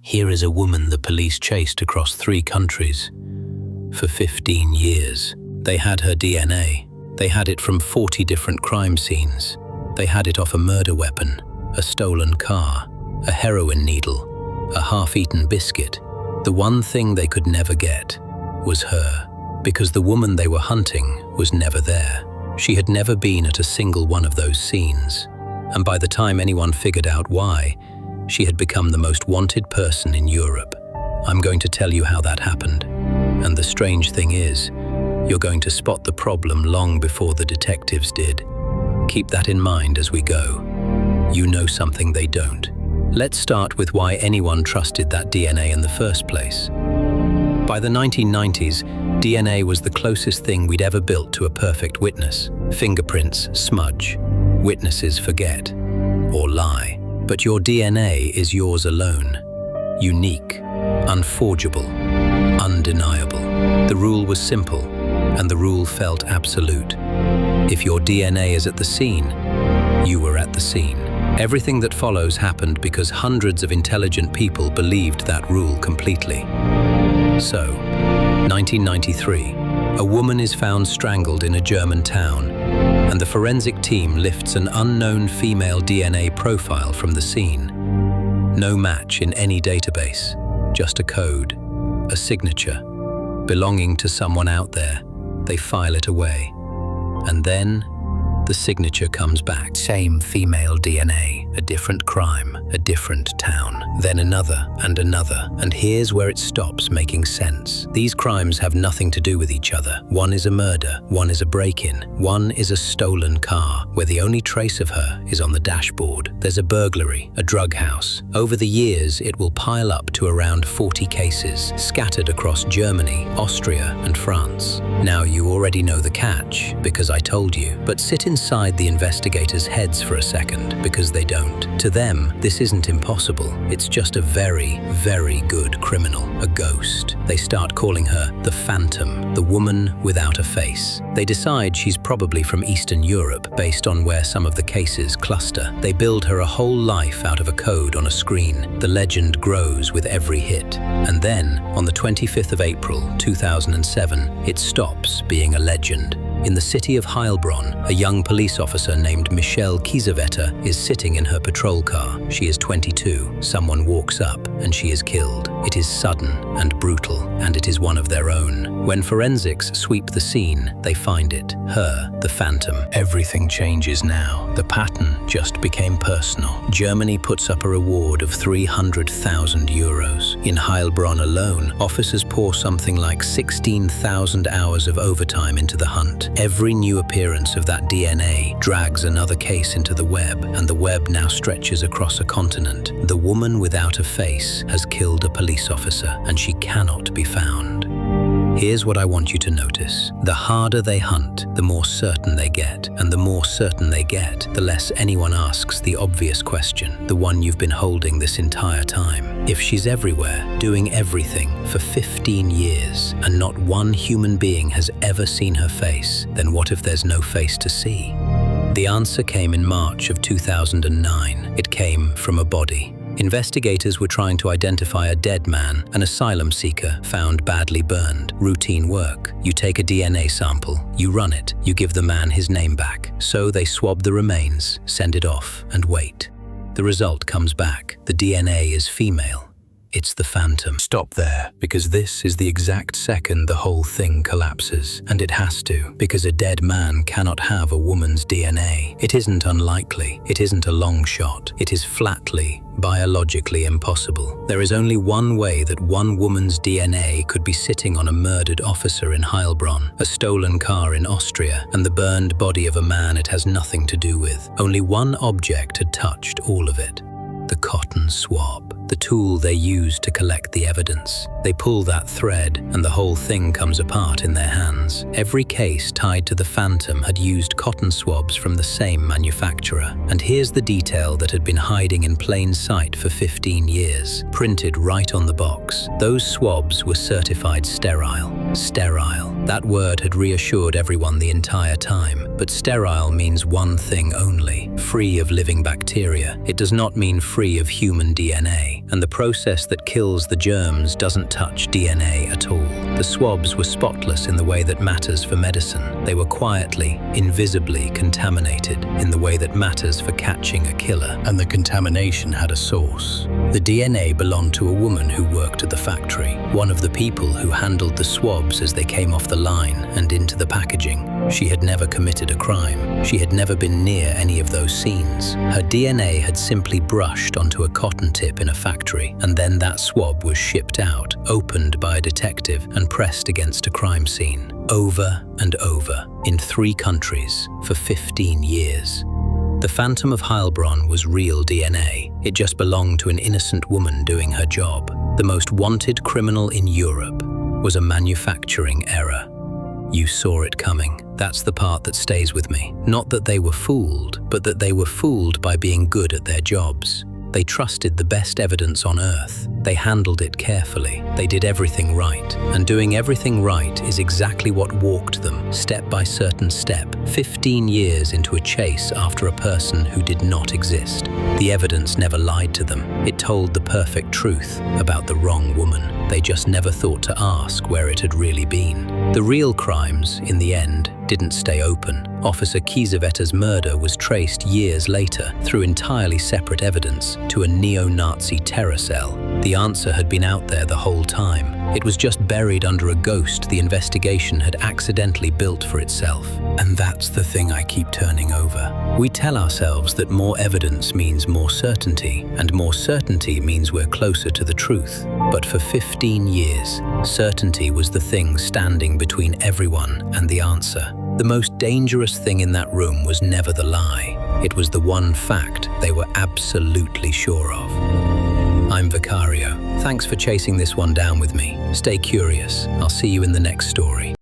Here is a woman the police chased across 3 countries for 15 years. They had her DNA. They had it from 40 different crime scenes. They had it off a murder weapon, a stolen car, a heroin needle, a half-eaten biscuit. The one thing they could never get was her, because the woman they were hunting was never there. She had never been at a single one of those scenes, and by the time anyone figured out why, she had become the most wanted person in Europe. I'm going to tell you how that happened, and the strange thing is, you're going to spot the problem long before the detectives did. Keep that in mind as we go. You know something they don't. Let's start with why anyone trusted that DNA in the first place. By the 1990s, DNA was the closest thing we'd ever built to a perfect witness. Fingerprints smudge, witnesses forget, or lie. But your DNA is yours alone. Unique, unforgeable, undeniable. The rule was simple, and the rule felt absolute. If your DNA is at the scene, you were at the scene. Everything that follows happened because hundreds of intelligent people believed that rule completely. So, 1993, a woman is found strangled in a German town, and the forensic team lifts an unknown female DNA profile from the scene. No match in any database, just a code, a signature, belonging to someone out there. They file it away. And then, the signature comes back. Same female DNA, a different crime, a different town. Then another, and here's where it stops making sense. These crimes have nothing to do with each other. One is a murder, one is a break-in, one is a stolen car, where the only trace of her is on the dashboard. There's a burglary, a drug house. Over the years, it will pile up to around 40 cases, scattered across Germany, Austria, and France. Now you already know the catch, because I told you, but sit inside the investigators' heads for a second, because they don't. To them, this isn't impossible. It's just a very, very good criminal, a ghost. They start calling her the Phantom, the woman without a face. They decide she's probably from Eastern Europe, based on where some of the cases cluster. They build her a whole life out of a code on a screen. The legend grows with every hit. And then, on the 25th of April, 2007, it stops being a legend. In the city of Heilbronn, a young police officer named Michelle Kiesewetter is sitting in her patrol car. She is 22. Someone walks up and she is killed. It is sudden and brutal, and it is one of their own. When forensics sweep the scene, they find it. Her, the Phantom. Everything changes now. The pattern just became personal. Germany puts up a reward of 300,000 euros. In Heilbronn alone, officers pour something like 16,000 hours of overtime into the hunt. Every new appearance of that DNA drags another case into the web, and the web now stretches across a continent. The woman without a face has killed a police officer, and she cannot be found. Here's what I want you to notice. The harder they hunt, the more certain they get. And the more certain they get, the less anyone asks the obvious question, the one you've been holding this entire time. If she's everywhere, doing everything for 15 years, and not one human being has ever seen her face, then what if there's no face to see? The answer came in March of 2009. It came from a body. Investigators were trying to identify a dead man, an asylum seeker found badly burned. Routine work. You take a DNA sample, you run it, you give the man his name back. So they swab the remains, send it off, and wait. The result comes back. The DNA is female. It's the Phantom. Stop there, because this is the exact second the whole thing collapses. And it has to, because a dead man cannot have a woman's DNA. It isn't unlikely. It isn't a long shot. It is flatly, biologically impossible. There is only one way that one woman's DNA could be sitting on a murdered officer in Heilbronn, a stolen car in Austria, and the burned body of a man it has nothing to do with. Only one object had touched all of it. The cotton swab, the tool they use to collect the evidence. They pull that thread, and the whole thing comes apart in their hands. Every case tied to the Phantom had used cotton swabs from the same manufacturer. And here's the detail that had been hiding in plain sight for 15 years, printed right on the box. Those swabs were certified sterile. Sterile. That word had reassured everyone the entire time. But sterile means one thing only: free of living bacteria. It does not mean free free of human DNA, and the process that kills the germs doesn't touch DNA at all. The swabs were spotless in the way that matters for medicine. They were quietly, invisibly contaminated in the way that matters for catching a killer. And the contamination had a source. The DNA belonged to a woman who worked at the factory, one of the people who handled the swabs as they came off the line and into the packaging. She had never committed a crime. She had never been near any of those scenes. Her DNA had simply brushed onto a cotton tip in a factory, and then that swab was shipped out, opened by a detective and pressed against a crime scene. Over and over, in 3 countries, for 15 years. The Phantom of Heilbronn was real DNA. It just belonged to an innocent woman doing her job. The most wanted criminal in Europe was a manufacturing error. You saw it coming. That's the part that stays with me. Not that they were fooled, but that they were fooled by being good at their jobs. They trusted the best evidence on earth. They handled it carefully. They did everything right. And doing everything right is exactly what walked them, step by certain step, 15 years into a chase after a person who did not exist. The evidence never lied to them. It told the perfect truth about the wrong woman. They just never thought to ask where it had really been. The real crimes, in the end, didn't stay open. Officer Kiesevetter's murder was traced years later, through entirely separate evidence, to a neo-Nazi terror cell. The answer had been out there the whole time. It was just buried under a ghost the investigation had accidentally built for itself. And that's the thing I keep turning over. We tell ourselves that more evidence means more certainty, and more certainty means we're closer to the truth. But for 15 years, certainty was the thing standing between everyone and the answer. The most dangerous thing in that room was never the lie. It was the one fact they were absolutely sure of. I'm Vicario. Thanks for chasing this one down with me. Stay curious. I'll see you in the next story.